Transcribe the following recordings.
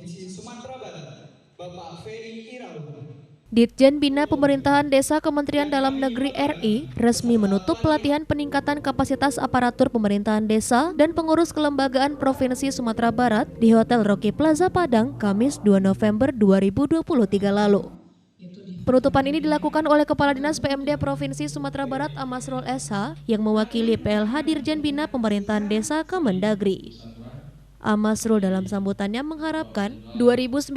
Provinsi Sumatera Barat, Bapak Ferry Irawan. Ditjen Bina Pemerintahan Desa Kementerian Dalam Negeri RI resmi menutup pelatihan peningkatan kapasitas aparatur pemerintahan desa dan pengurus kelembagaan Provinsi Sumatera Barat di Hotel Rocky Plaza Padang, Kamis 2 November 2023 lalu. Penutupan ini dilakukan oleh Kepala Dinas PMD Provinsi Sumatera Barat Amasrul SH yang mewakili PLH Dirjen Bina Pemerintahan Desa Kemendagri. Amasrul dalam sambutannya mengharapkan 2.921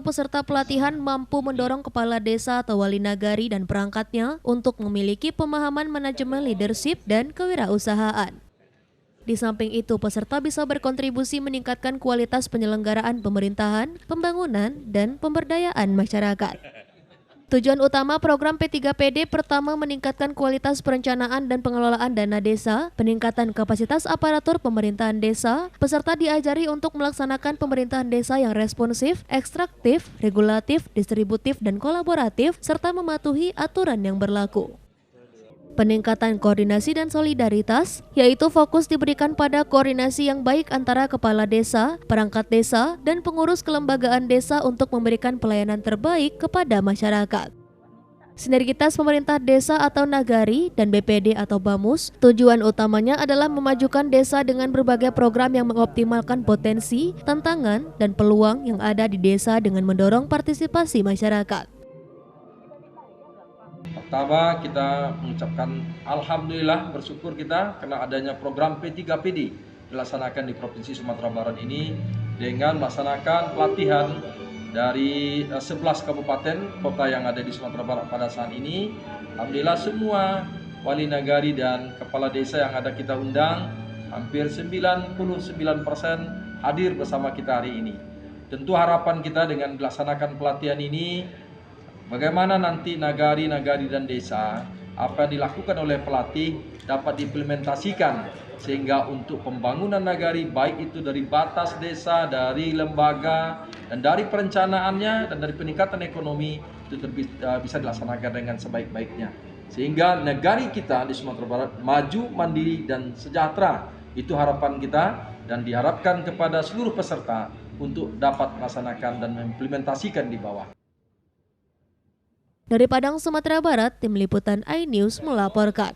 peserta pelatihan mampu mendorong kepala desa atau wali nagari dan perangkatnya untuk memiliki pemahaman manajemen leadership dan kewirausahaan. Di samping itu, peserta bisa berkontribusi meningkatkan kualitas penyelenggaraan pemerintahan, pembangunan, dan pemberdayaan masyarakat. Tujuan utama program P3PD pertama meningkatkan kualitas perencanaan dan pengelolaan dana desa, peningkatan kapasitas aparatur pemerintahan desa, peserta diajari untuk melaksanakan pemerintahan desa yang responsif, ekstraktif, regulatif, distributif, dan kolaboratif, serta mematuhi aturan yang berlaku. Peningkatan koordinasi dan solidaritas, yaitu fokus diberikan pada koordinasi yang baik antara kepala desa, perangkat desa, dan pengurus kelembagaan desa untuk memberikan pelayanan terbaik kepada masyarakat. Sinergitas pemerintah desa atau nagari dan BPD atau BAMUS, tujuan utamanya adalah memajukan desa dengan berbagai program yang mengoptimalkan potensi, tantangan, dan peluang yang ada di desa dengan mendorong partisipasi masyarakat. Pertama, kita mengucapkan alhamdulillah, bersyukur kita karena adanya program P3PD dilaksanakan di Provinsi Sumatera Barat ini dengan melaksanakan pelatihan dari 11 kabupaten kota yang ada di Sumatera Barat pada saat ini. Alhamdulillah semua wali nagari dan kepala desa yang ada kita undang, hampir 99% hadir bersama kita hari ini. Tentu harapan kita dengan dilaksanakan pelatihan ini, bagaimana nanti nagari-nagari dan desa, apa yang dilakukan oleh pelatih dapat diimplementasikan sehingga untuk pembangunan nagari, baik itu dari batas desa, dari lembaga, dan dari perencanaannya, dan dari peningkatan ekonomi, itu bisa dilaksanakan dengan sebaik-baiknya. Sehingga negari kita di Sumatera Barat maju, mandiri, dan sejahtera. Itu harapan kita dan diharapkan kepada seluruh peserta untuk dapat melaksanakan dan mengimplementasikan di bawah. Dari Padang, Sumatera Barat, Tim Liputan iNews melaporkan.